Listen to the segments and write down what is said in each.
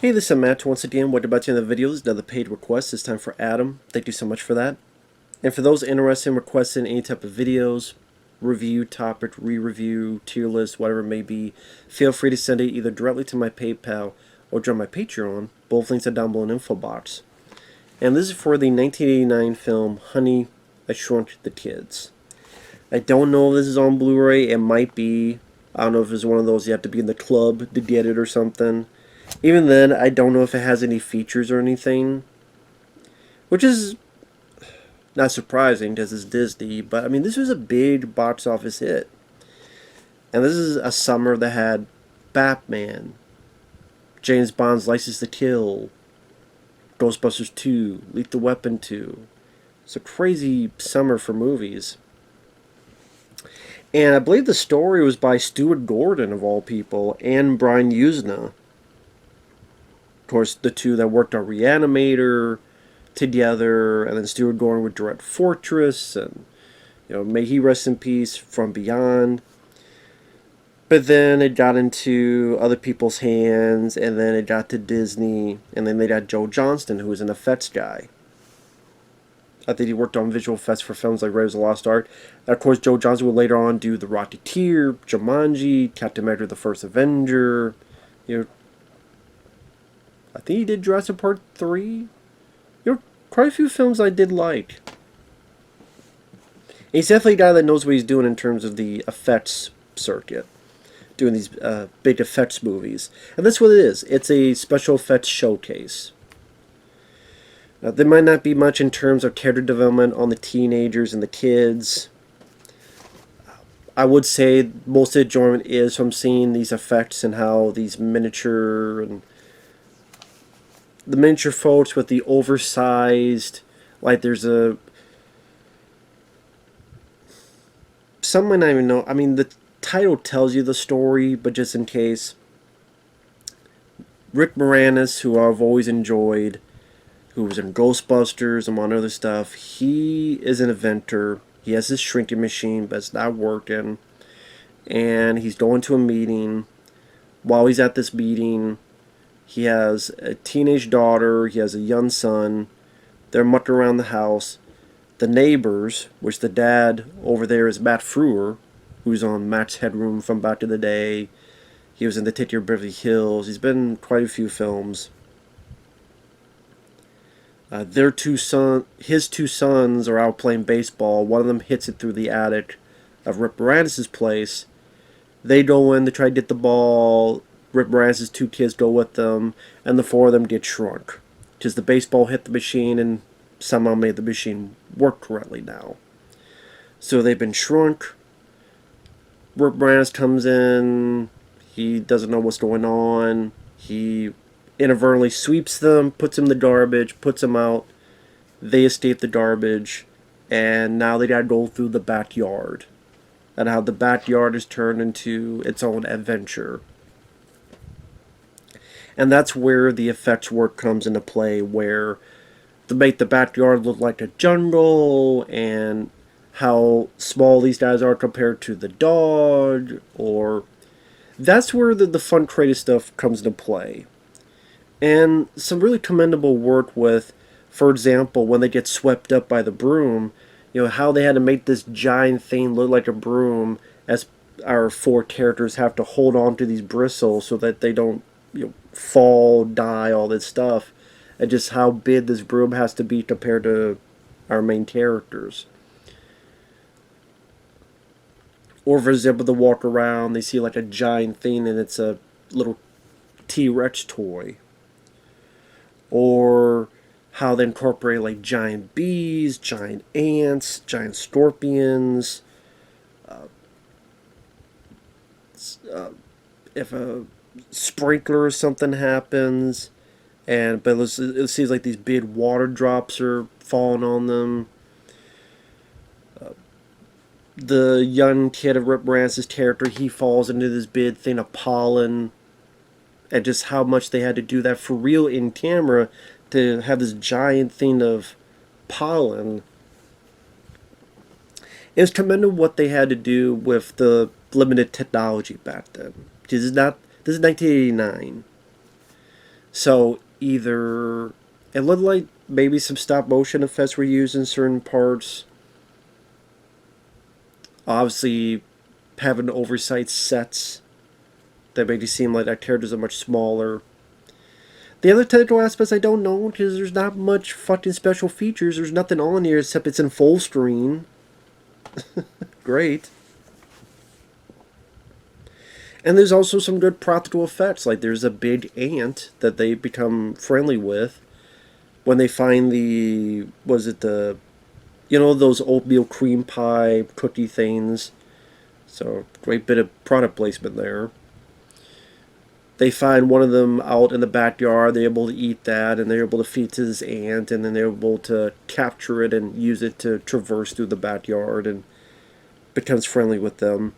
Hey, this is Matt once again. What about you in the video? This is another paid request. This time for Adam. Thank you so much for that. And for those interested in requesting any type of videos, review, topic, re-review, tier list, whatever it may be, feel free to send it either directly to my PayPal or join my Patreon. Both links are down below in the info box. And this is for the 1989 film Honey, I Shrunk the Kids. I don't know if this is on Blu-ray. It might be. I don't know if it's one of those you have to be in the club to get it or something. Even then, I don't know if it has any features or anything, which is not surprising because it's Disney, but I mean, this was a big box office hit. And this is a summer that had Batman, James Bond's License to Kill, Ghostbusters 2, Lethal Weapon 2. It's a crazy summer for movies. And I believe the story was by Stuart Gordon, of all people, and Brian Usna. Of course, the two that worked on Reanimator together, and then Stuart Gordon would direct Fortress, and may he rest in peace, From Beyond. But then it got into other people's hands, and then it got to Disney, and then they got Joe Johnston, who was an effects guy. I think he worked on visual effects for films like Raiders of the Lost Ark. And of course, Joe Johnston would later on do The Rocketeer, Jumanji, Captain America: The First Avenger. I think he did Jurassic Park 3. Quite a few films I did like. And he's definitely a guy that knows what he's doing in terms of the effects circuit. Doing these big effects movies. And that's what it is. It's a special effects showcase. There might not be much in terms of character development on the teenagers and the kids. I would say most of the enjoyment is from seeing these effects and how these miniature and the miniature folks with the oversized, like there's a, some might not even know, I mean the title tells you the story, but just in case, Rick Moranis, who I've always enjoyed, who was in Ghostbusters and among other stuff, he is an inventor. He has his shrinking machine, but it's not working, and he's going to a meeting. While he's at this meeting, he has a teenage daughter, he has a young son. They're mucking around the house. The neighbors, which the dad over there is Matt Frewer, who's on Max Headroom from back in the day. He was in Detective Beverly Hills. He's been in quite a few films. His two sons are out playing baseball. One of them hits it through the attic of Rick Moranis' place. They go in to try to get the ball. Rick Moranis' two kids go with them, and the four of them get shrunk. Because the baseball hit the machine and somehow made the machine work correctly now. So they've been shrunk. Rick Moranis comes in. He doesn't know what's going on. He inadvertently sweeps them, puts them in the garbage, puts them out. They escape the garbage, and now they gotta go through the backyard. And how the backyard is turned into its own adventure. And that's where the effects work comes into play, where to make the backyard look like a jungle, and how small these guys are compared to the dog, or that's where the fun creative stuff comes into play. And some really commendable work with, for example, when they get swept up by the broom, how they had to make this giant thing look like a broom, as our four characters have to hold on to these bristles so that they don't fall, die, all this stuff, and just how big this broom has to be compared to our main characters. Or for example, they walk around, they see like a giant thing and it's a little T-Rex toy. Or how they incorporate like giant bees, giant ants, giant scorpions. If a sprinkler or something happens, but it seems like these big water drops are falling on them. The young kid of Rick Moranis' character, he falls into this big thing of pollen, and just how much they had to do that for real in camera to have this giant thing of pollen. It was commendable what they had to do with the limited technology back then. This is 1989. So either it looked like maybe some stop motion effects were used in certain parts. Obviously, having oversight sets that made it seem like that characters are much smaller. The other technical aspects I don't know because there's not much fucking special features. There's nothing on here except it's in full screen. Great. And there's also some good practical effects. Like there's a big ant that they become friendly with when they find the was it the those oatmeal cream pie cookie things. So great bit of product placement there. They find one of them out in the backyard. They're able to eat that, and they're able to feed it to this ant, and then they're able to capture it and use it to traverse through the backyard and becomes friendly with them.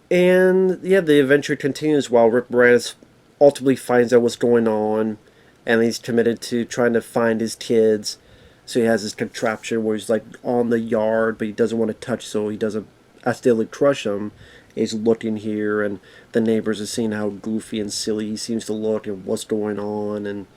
And yeah, the adventure continues while Rick Moranis ultimately finds out what's going on, and he's committed to trying to find his kids. So he has this contraption where he's like on the yard, but he doesn't want to touch, so he doesn't accidentally crush them. He's looking here, and the neighbors are seeing how goofy and silly he seems to look and what's going on. And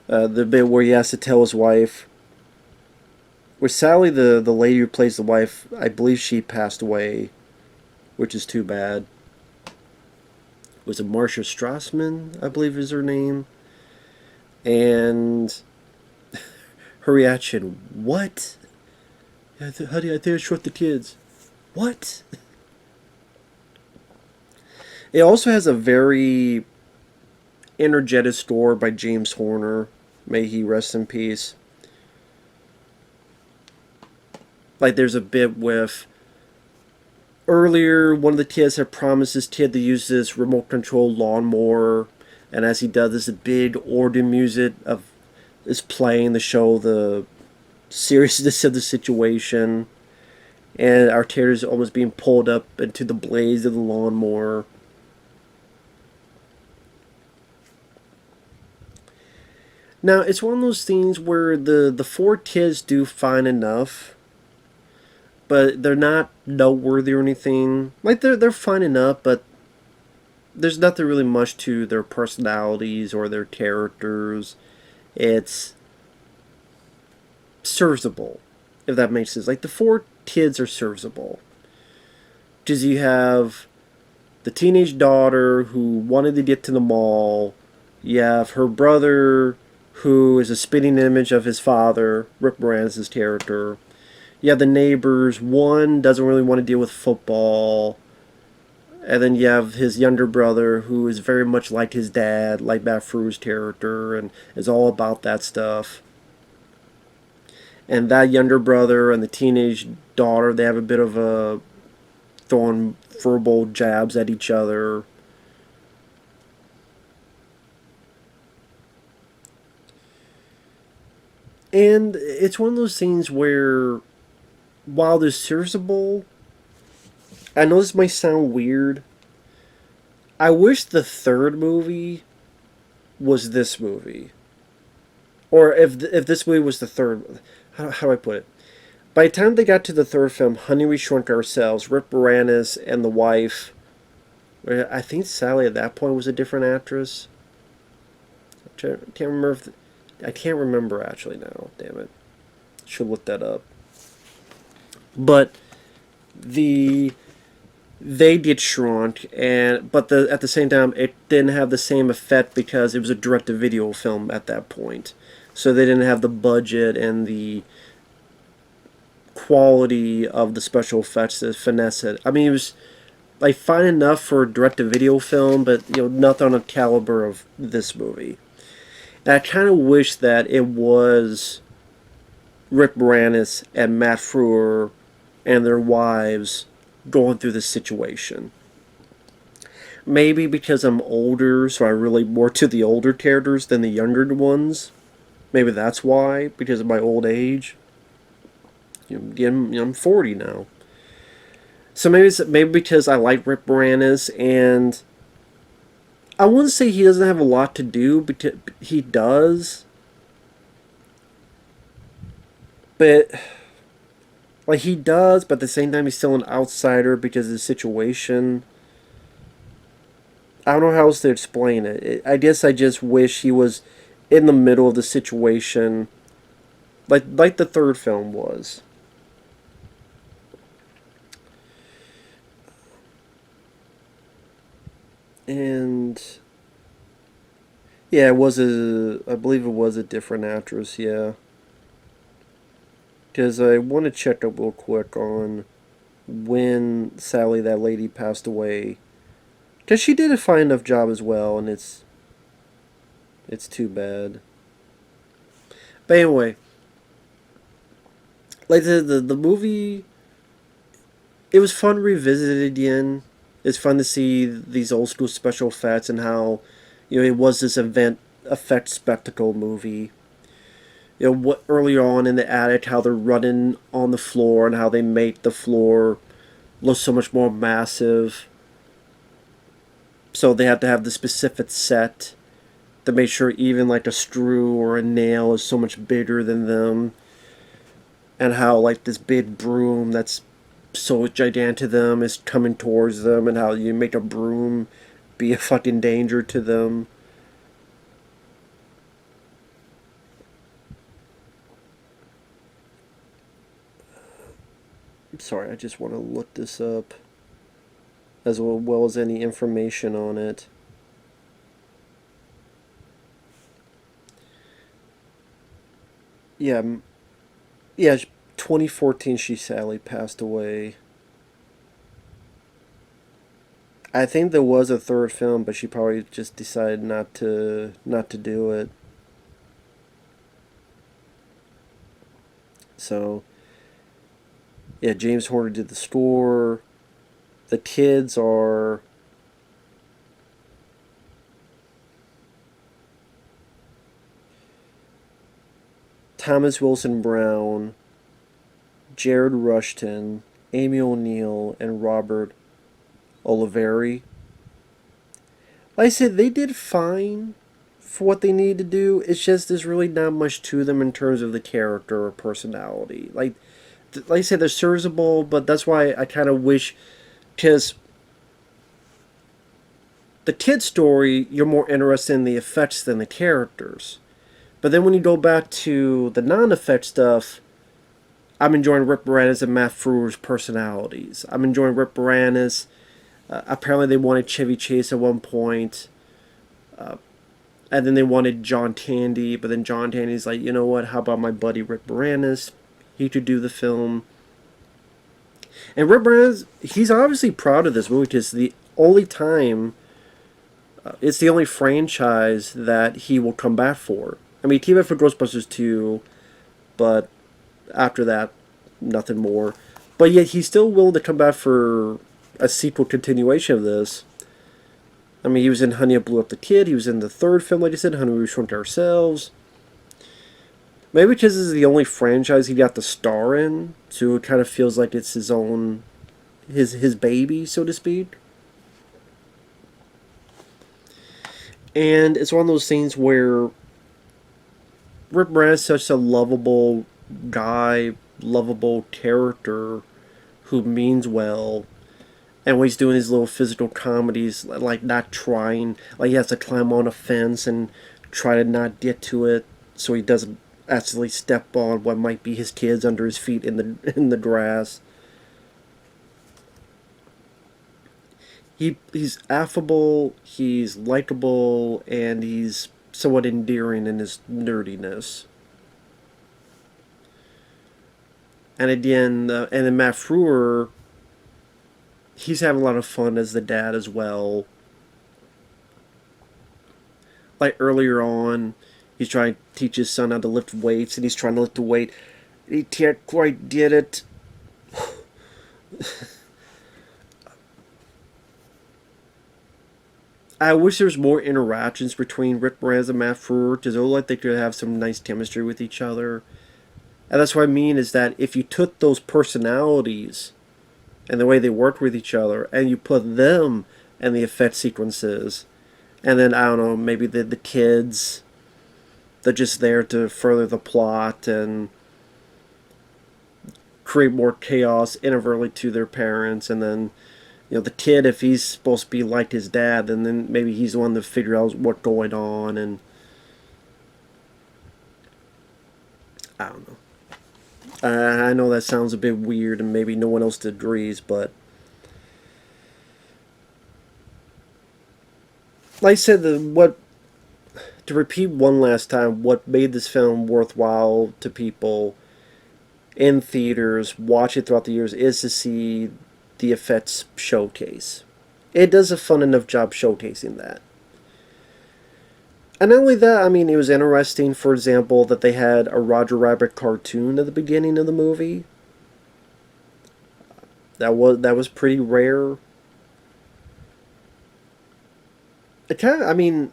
the bit where he has to tell his wife, where Sally, the lady who plays the wife, I believe she passed away, which is too bad. Was it Marcia Strassman, I believe is her name? And her reaction, what? Honey, I think I shrunk the kids. What? It also has a very energetic score by James Horner. May he rest in peace. Like there's a bit with earlier one of the kids had promised his kid to use this remote control lawnmower, and as he does this, a big organ music is playing to show the seriousness of the situation, and our character is almost being pulled up into the blaze of the lawnmower. Now, it's one of those things where the four kids do fine enough, but they're not noteworthy or anything. Like, they're fine enough, but there's nothing really much to their personalities or their characters. It's serviceable, if that makes sense. Like, the four kids are serviceable. Because you have the teenage daughter who wanted to get to the mall. You have her brother who is a spitting image of his father, Rick Moranis' character. You have the neighbors. One doesn't really want to deal with football. And then you have his younger brother who is very much like his dad, like Matt Frewer's character, and is all about that stuff. And that younger brother and the teenage daughter, they have a bit of a throwing verbal jabs at each other. And it's one of those things where, while they're serviceable, I know this might sound weird. I wish the third movie was this movie. Or if this movie was the third. How do I put it? By the time they got to the third film, Honey, We Shrunk Ourselves, Rick Moranis and the wife, I think Sally at that point was a different actress. I can't remember I can't remember actually now. Damn it. Should look that up. But they get shrunk, but at the same time it didn't have the same effect because it was a direct-to-video film at that point. So they didn't have the budget and the quality of the special effects to finesse it. I mean, it was like fine enough for a direct-to-video film, but nothing on the caliber of this movie. And I kind of wish that it was Rick Moranis and Matt Frewer and their wives going through this situation. Maybe because I'm older, so I relate more to the older characters than the younger ones. Maybe that's why, because of my old age. I'm 40 now. So maybe because I like Rick Moranis, and I wouldn't say he doesn't have a lot to do, because he does. But like he does, but at the same time he's still an outsider because of the situation. I don't know how else to explain it. I guess I just wish he was in the middle of the situation, like the third film was. And yeah, I believe it was a different actress. Yeah, because I want to check up real quick on when Sally, that lady, passed away. Because she did a fine enough job as well, and it's too bad. But anyway, like the movie, it was fun revisited again. It's fun to see these old school special effects and how, it was this event effect spectacle movie. What earlier on in the attic, how they're running on the floor and how they make the floor look so much more massive. So they have to have the specific set to make sure even like a screw or a nail is so much bigger than them. And how like this big broom that's so gigantic to them is coming towards them, and how you make a broom be a fucking danger to them. I'm sorry, I just want to look this up as well as any information on it. Yeah, yeah, 2014 she sadly passed away. I think there was a third film, but she probably just decided not to do it. So, yeah, James Horner did the score. The kids are Thomas Wilson Brown, Jared Rushton, Amy O'Neill, and Robert Oliveri. Like I said, they did fine for what they needed to do. It's just there's really not much to them in terms of the character or personality. Like I said, they're serviceable, but that's why I kind of wish, because the kid story, you're more interested in the effects than the characters. But then when you go back to the non-effect stuff, I'm enjoying Rick Moranis and Matt Frewer's personalities. I'm enjoying Rick Moranis. Apparently they wanted Chevy Chase at one point. And then they wanted John Tandy. But then John Tandy's like, you know what, how about my buddy Rick Moranis? He could do the film. And Rick Moranis, he's obviously proud of this movie because the only time, it's the only franchise that he will come back for. I mean, he came back for Ghostbusters 2, but after that, nothing more. But yet he's still willing to come back for a sequel continuation of this. I mean, he was in Honey, I Blew Up the Kid. He was in the third film, like I said, Honey, We Shrunk Ourselves. Maybe because this is the only franchise he got to star in, so it kind of feels like it's his own, his baby, so to speak. And it's one of those things where Rick Moranis is such a lovable guy, lovable character who means well. And when he's doing his little physical comedies, like not trying, like he has to climb on a fence and try to not get to it so he doesn't accidentally step on what might be his kids under his feet in the grass. He's affable, he's likable, and he's somewhat endearing in his nerdiness. And again, and then Matt Frewer, he's having a lot of fun as the dad as well. Like earlier on, he's trying to teach his son how to lift weights, and he's trying to lift the weight. He can't quite get it. I wish there was more interactions between Rick Moranis and Matt Frewer, because it looked like they could have some nice chemistry with each other. And that's what I mean is that if you took those personalities and the way they worked with each other, and you put them in the effect sequences, and then, I don't know, maybe the kids, they're just there to further the plot and create more chaos inadvertently to their parents, and then The kid, if he's supposed to be like his dad, then maybe he's the one to figure out what's going on, and I don't know. I know that sounds a bit weird, and maybe no one else agrees, but like I said, what to repeat one last time, what made this film worthwhile to people in theaters, watch it throughout the years, is to see the effects showcase. It does a fun enough job showcasing that. And not only that, I mean, it was interesting, for example, that they had a Roger Rabbit cartoon at the beginning of the movie. That was pretty rare. It kind of, I mean,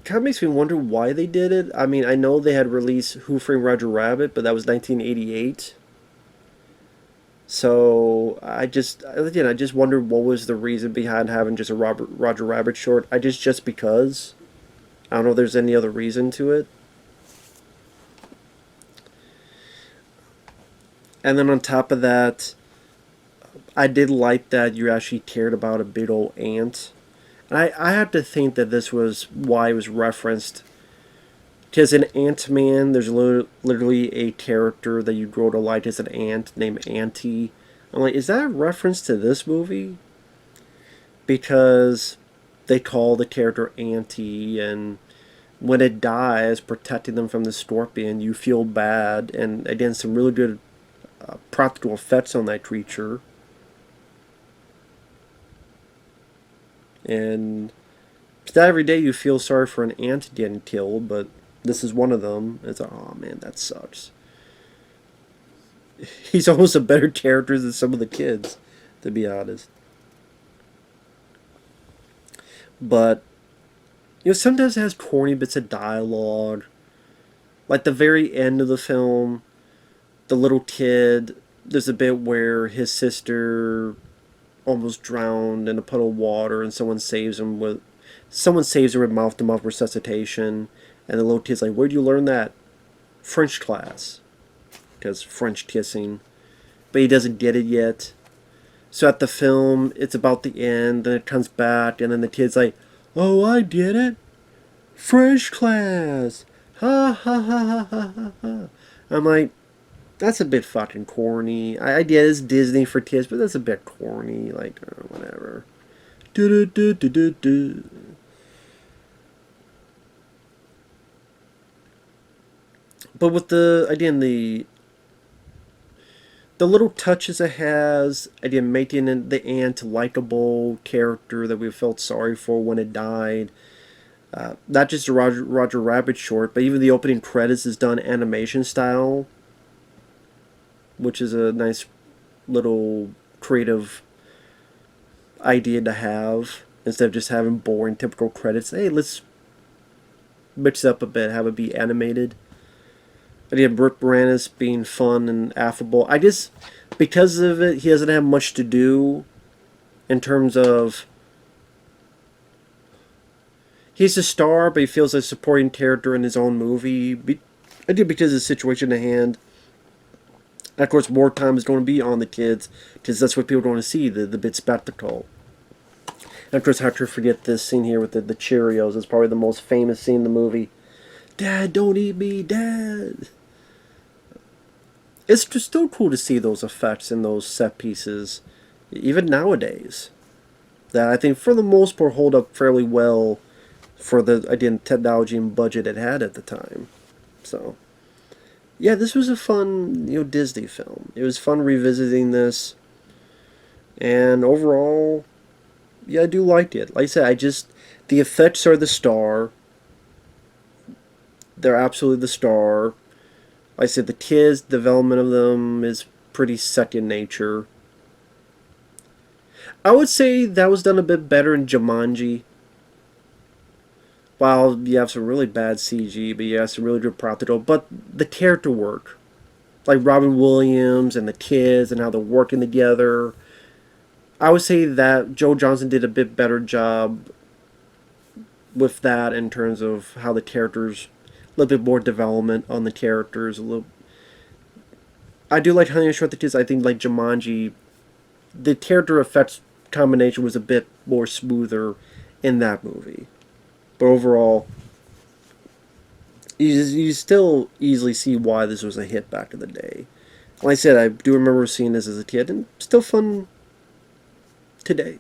kind of makes me wonder why they did it. I mean, I know they had released Who Framed Roger Rabbit, but that was 1988. So I just wondered what was the reason behind having just a Roger Rabbit short. Just because. I don't know if there's any other reason to it. And then on top of that, I did like that you actually cared about a big old ant. And I have to think that this was why it was referenced. Because in Ant-Man, there's literally a character that you grow to like as an ant named Auntie. I'm like, is that a reference to this movie? Because they call the character Auntie, and when it dies, protecting them from the scorpion, you feel bad. And again, some really good practical effects on that creature. And it's not every day you feel sorry for an ant getting killed, but this is one of them. It's like, oh man, that sucks. He's almost a better character than some of the kids, to be honest. But, sometimes it has corny bits of dialogue. Like the very end of the film, the little kid, there's a bit where his sister almost drowned in a puddle of water, and someone saves her with mouth-to-mouth resuscitation. And the little kid's like, "Where'd you learn that?" "French class." Because French kissing. But he doesn't get it yet. So at the film, it's about the end, then it comes back, and then the kid's like, "Oh, I get it. French class. Ha ha ha ha ha ha ha." I'm like, that's a bit fucking corny. I get it's Disney for kids, but that's a bit corny. Like, whatever. Do do do do do do. But with the little touches it has, again, making the ant a likable character that we felt sorry for when it died. Not just a Roger Rabbit short, but even the opening credits is done animation style, which is a nice little creative idea to have, instead of just having boring typical credits. Hey, let's mix it up a bit, have it be animated. Again, Rick Moranis being fun and affable. Because of it, he doesn't have much to do in terms of, he's a star, but he feels like a supporting character in his own movie. Because of the situation at hand. And of course, more time is going to be on the kids, because that's what people want to see, the big spectacle. And of course, how to forget this scene here with the Cheerios. It's probably the most famous scene in the movie. "Dad, don't eat me, Dad." It's just still cool to see those effects and those set pieces, even nowadays, that I think for the most part hold up fairly well for the, again, technology and budget it had at the time. So, yeah, this was a fun, Disney film. It was fun revisiting this, and overall, yeah, I do like it. Like I said, the effects are the star. They're absolutely the star. Like I said, the kids' development of them is pretty second nature. I would say that was done a bit better in Jumanji. While you have some really bad CG, but you have some really good practical. But the character work, like Robin Williams and the kids and how they're working together, I would say that Joe Johnston did a bit better job with that in terms of how the characters, a little bit more development on the characters. I do like Honey I Shrunk the Kids. I think like Jumanji, the character effects combination was a bit more smoother in that movie. But overall, you still easily see why this was a hit back in the day. Like I said, I do remember seeing this as a kid, and still fun today.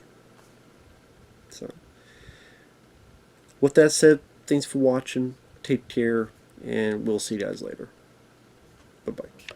So, with that said, thanks for watching. Take care, and we'll see you guys later. Bye-bye.